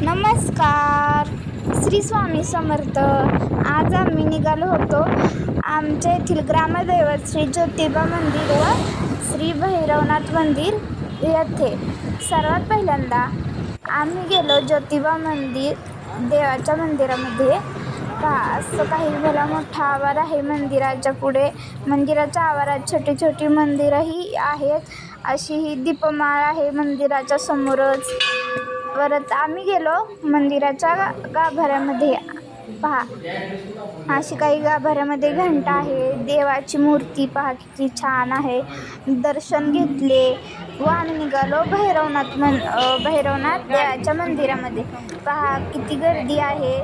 नमस्कार. श्री स्वामी समर्थ. आज आम्ही निघालो होतो आमच्या येथील ग्रामदैवत श्री ज्योतिबा मंदिर व श्री भैरवनाथ मंदिर येथे. सर्वात पहिल्यांदा आम्ही गेलो ज्योतिबा मंदिर देवाच्या मंदिरामध्ये. असं काही भला मोठा आवार आहे मंदिराच्या पुढे. मंदिराच्या आवारात छोटी छोटी मंदिरंही आहेत. अशी ही दीपमाळ आहे मंदिराच्या समोरच. परत आम्ही गेलो मंदिराच्या गाभाऱ्यामध्ये. पहा, अशी काही गाभाऱ्यामध्ये घंटा आहे. देवाची मूर्ती पहा किती छान आहे. दर्शन घेतले व आम्ही निघालो भैरवनाथ देवाच्या मंदिरामध्ये. पहा किती गर्दी आहे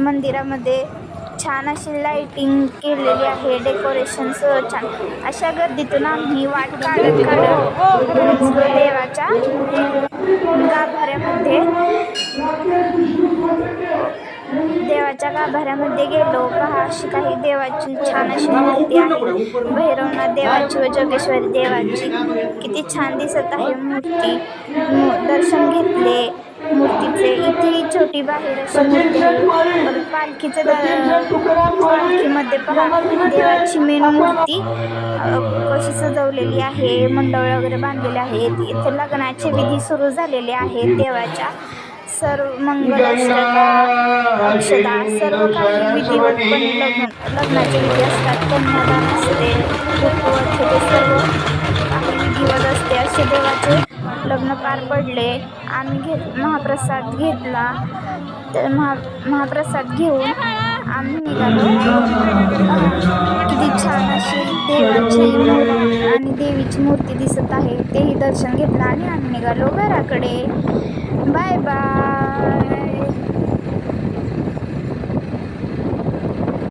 मंदिरामध्ये. छान अशी लाईटिंग केलेली आहे, डेकोरेशन सह छान. अशा गर्दीतून आम्ही वाट काढत देवाच्या गाभाऱ्यामध्ये गेलो. पहा अशी काही देवाची छान अशी मूर्ती आहे. भैरवनाथ देवाची व जोगेश्वरी देवाची किती छान दिसत आहे मूर्ती. दर्शन घेतले मूर्तीचे. इथे छोटी बाहेर अशी मूर्ती आहे. पालखीमध्ये पहा देवाची मेन मूर्ती कशी सजवलेली आहे. मंडळ वगैरे बांधलेले आहेत. इथे लग्नाचे विधी सुरू झालेले आहेत. देवाच्या सर्व मंगलाष्टका, अक्षता, सर्व काही विधिवतपणे लग्नाचे विधी असतात. कन्यादान असते, रुखवत हे सर्व काही विधिवत असते. असे देवाचे लग्न पार पडले. आम्ही महाप्रसाद घेतला. तर महाप्रसाद घेऊन आम्ही निघालो. किती छान अशी देवाची आणि देवीची मूर्ती दिसत आहे. तेही दर्शन घेतलं आणि आम्ही निघालो घराकडे. Bye bye.